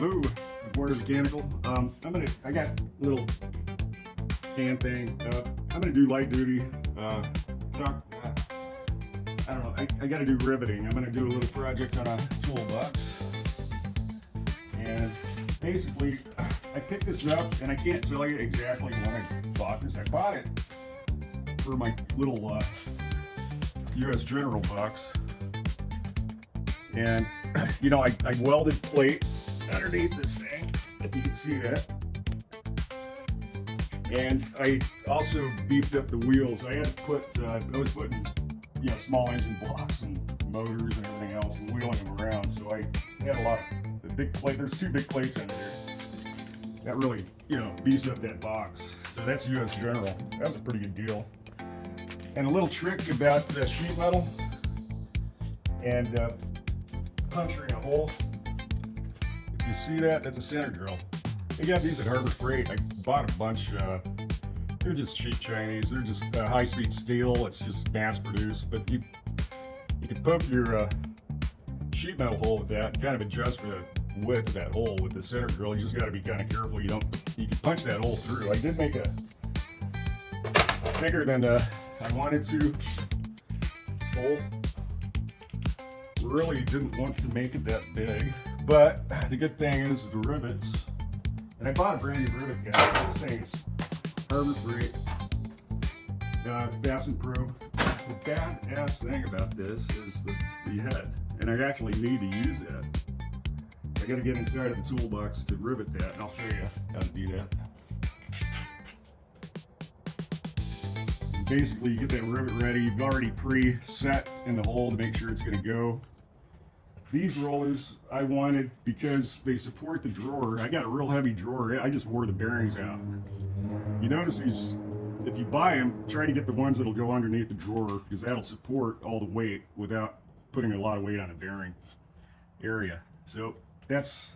Boo, McGuire Mechanical. I got a little hand thing. I'm gonna do light duty. I don't know. I got to do riveting. I'm gonna do a little project on a toolbox, and basically, I picked this up, and I can't tell you exactly when I bought this. I bought it for my little U.S. General box, and you know, I welded plate underneath this thing, if you can see that. And I also beefed up the wheels. I had to put, I was putting, you know, small engine blocks and motors and everything else and wheeling them around. So I had a lot of the big plate. There's two big plates under there. That really, you know, beefs up that box. So that's U.S. General. That was a pretty good deal. And a little trick about sheet metal and puncturing a hole. If you see that, that's a center drill. They got these at Harbor Freight. I bought a bunch. They're just cheap Chinese. They're just high-speed steel. It's just mass-produced. But you can poke your sheet metal hole with that and kind of adjust for the width of that hole with the center drill. You just got to be kind of careful. You can punch that hole through. I did make a bigger than I wanted to hole. Really didn't want to make it that big. But the good thing is the rivets. And I bought a brand new rivet gun. This thing's Harbor Freight, Fast and Pro. The badass thing about this is the head, and I actually need to use that. I got to get inside of the toolbox to rivet that, and I'll show you how to do that. And basically, you get that rivet ready. You've already pre-set in the hole to make sure it's going to go. These rollers I wanted because they support the drawer. I got a real heavy drawer. I just wore the bearings out. You notice these, if you buy them, try to get the ones that'll go underneath the drawer because that'll support all the weight without putting a lot of weight on the bearing area. So that's,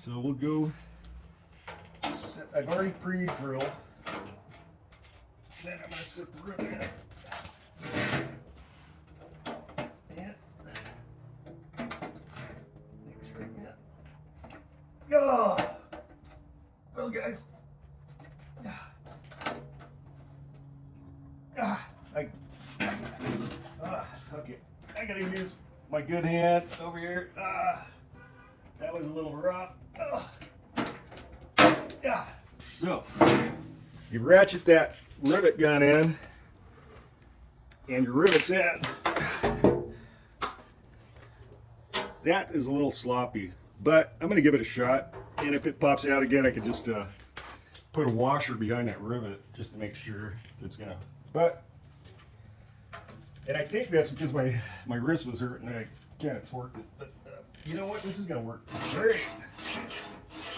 so we'll go, I've already pre-drilled. Then I'm going to set the rivet in. Oh, well, guys, okay, I gotta use my good hand over here. That was a little rough. Yeah. So you ratchet that rivet gun in, and your rivet's in. That is a little sloppy. But I'm going to give it a shot, and if it pops out again, I can just put a washer behind that rivet just to make sure it's going to. And I think that's because my wrist was hurting. I kind of torqued it. But you know what? This is going to work great.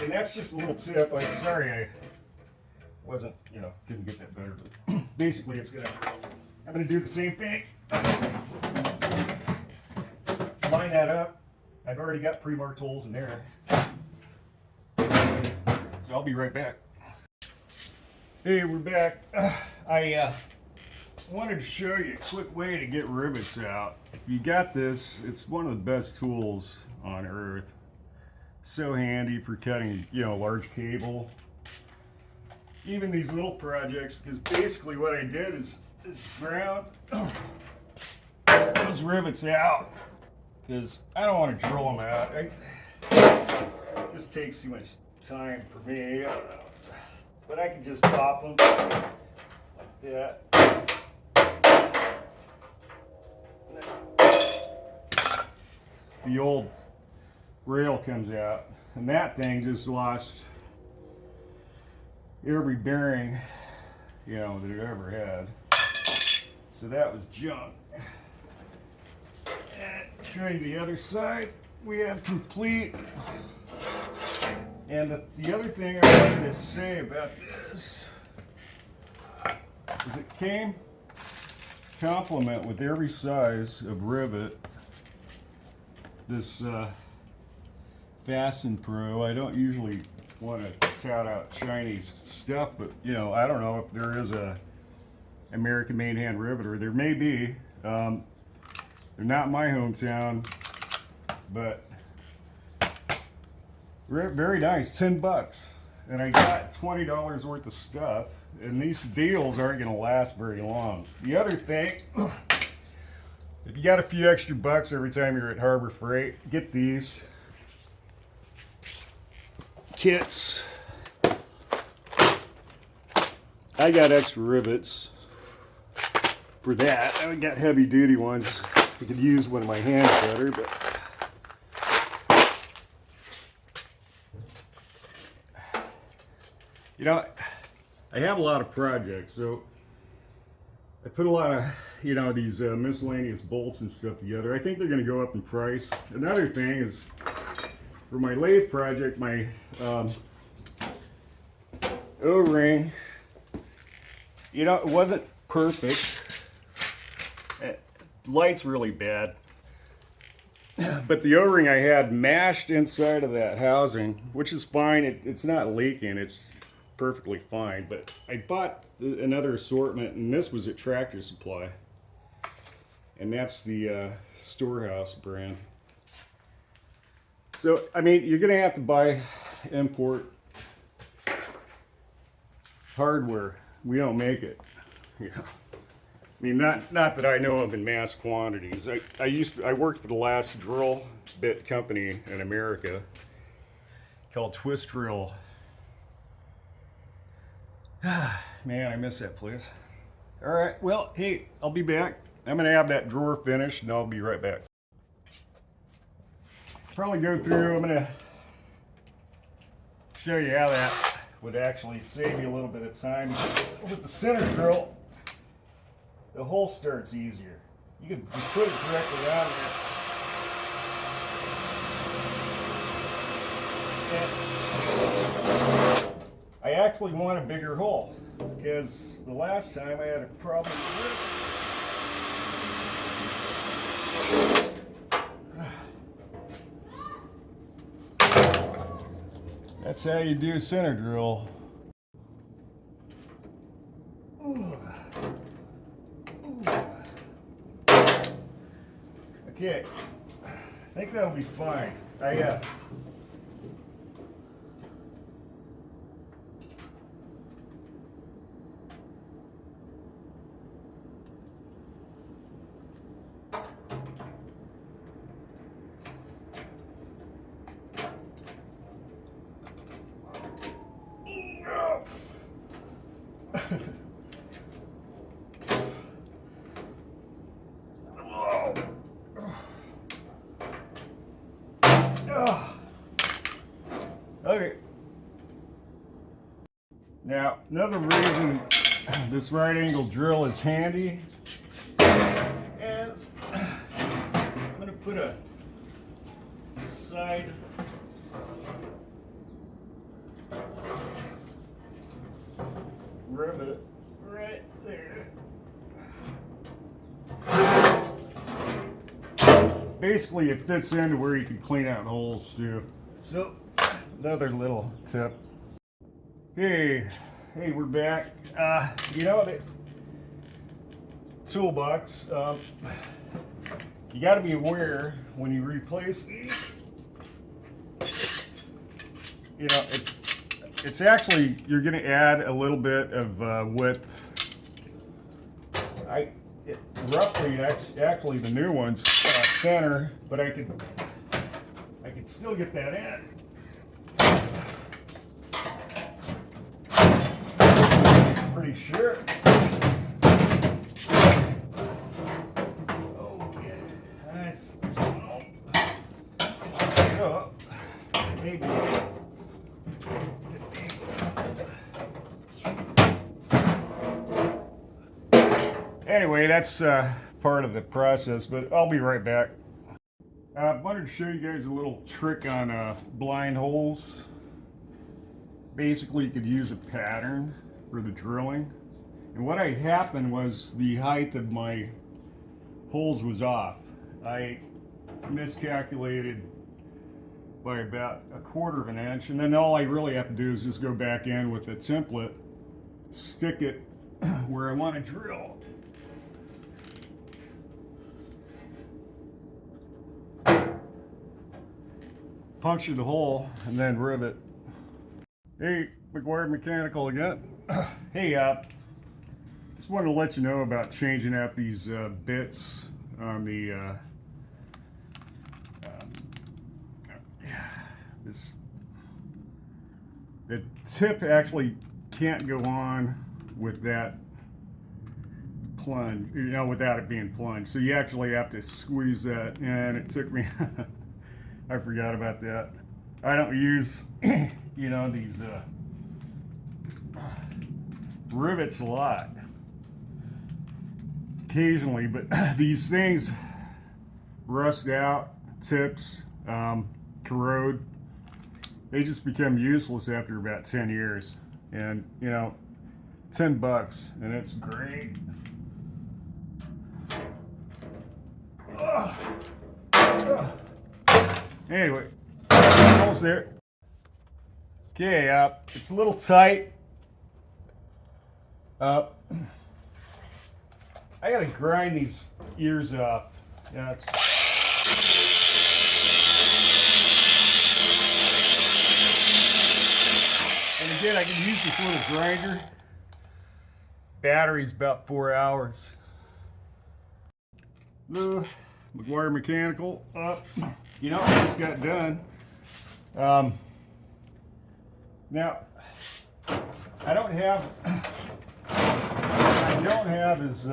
And that's just a little tip. I'm sorry I wasn't, you know, didn't get that better. But basically, it's going to. I'm going to do the same thing. Line that up. I've already got pre-marked holes in there. So I'll be right back. Hey, we're back. I wanted to show you a quick way to get rivets out. If you got this, it's one of the best tools on earth. So handy for cutting, you know, large cable. Even these little projects, because basically what I did is ground those rivets out. Because I don't want to drill them out. It just takes too much time for me. I don't know. But I can just pop them like that. The old rail comes out, and that thing just lost every bearing, you know, that it ever had. So that was junk. Show you the other side. We have complete. And the other thing I wanted to say about this is it came complement with every size of rivet. This Fast and Pro. I don't usually want to tout out Chinese stuff, but you know, I don't know if there is a American made hand riveter. There may be. They're not my hometown, but Very nice, 10 bucks. And I got $20 worth of stuff, and these deals aren't gonna last very long. The other thing, if you got a few extra bucks every time you're at Harbor Freight, get these kits. I got extra rivets for that. I got heavy duty ones. I could use one of my hands better, but you know, I have a lot of projects, so I put a lot of, you know, these miscellaneous bolts and stuff together. I think they're going to go up in price. Another thing is, for my lathe project, my O-ring, you know, it wasn't perfect. Light's really bad. But the O-ring I had mashed inside of that housing, which is fine. It's not leaking. It's perfectly fine. But I bought another assortment, and this was at Tractor Supply. And that's the Storehouse brand. So, I mean, you're going to have to buy import hardware. We don't make it. You know. I mean, not that I know of in mass quantities. I worked for the last drill bit company in America called Twist Drill. Man, I miss that place. All right, well, hey, I'll be back. I'm gonna have that drawer finished, and I'll be right back. Probably go through. I'm gonna show you how that would actually save you a little bit of time with the center drill. The hole starts easier. You can put it directly on there. And I actually want a bigger hole because the last time I had a problem with it. That's how you do center drill. Okay, I think that'll be fine. Okay. Now, another reason this right angle drill is handy is I'm going to put a side rivet right there. Basically, it fits into where you can clean out holes too. So, another little tip. Hey, we're back. You know, the toolbox, you got to be aware when you replace these, you know, it's actually, you're going to add a little bit of width. Roughly, actually the new one's thinner, but I could still get that in. Pretty sure. Okay, nice. So, maybe get these. Anyway, that's part of the process, but I'll be right back. I wanted to show you guys a little trick on blind holes. Basically, you could use a pattern for the drilling. And what had happened was the height of my holes was off. I miscalculated by about 1/4 of an inch, and then all I really have to do is just go back in with a template, stick it where I want to drill. puncture the hole and then rivet. Hey, McGuire Mechanical again. Hey, just wanted to let you know about changing out these bits on the the tip actually can't go on with that plunge, you know, without it being plunged. So you actually have to squeeze that, and it took me I forgot about that. I don't use you know, these rivets a lot, occasionally, but these things rust out, tips, corrode. They just become useless after about 10 years. And you know, $10, and it's great. Anyway, almost there. Okay, it's a little tight. I gotta grind these ears off. Yeah, and again, I can use this little grinder. Battery's about 4 hours. McGuire Mechanical. You know, I just got done. Now, I don't have as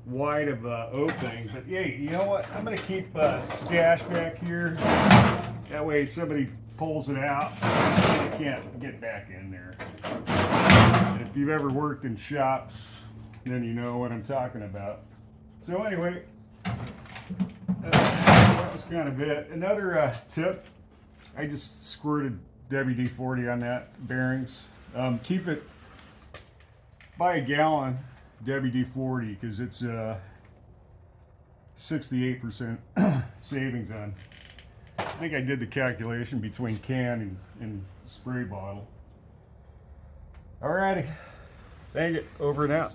wide of a opening, but hey, you know what? I'm gonna keep a stash back here. That way, somebody pulls it out, they can't get back in there. And if you've ever worked in shops, then you know what I'm talking about. So anyway, that was kind of it. Another tip, I just squirted WD-40 on that bearings. Keep it by a gallon WD-40 because it's 68% savings on. I think I did the calculation between can and spray bottle. Alrighty, thank you. Over and out.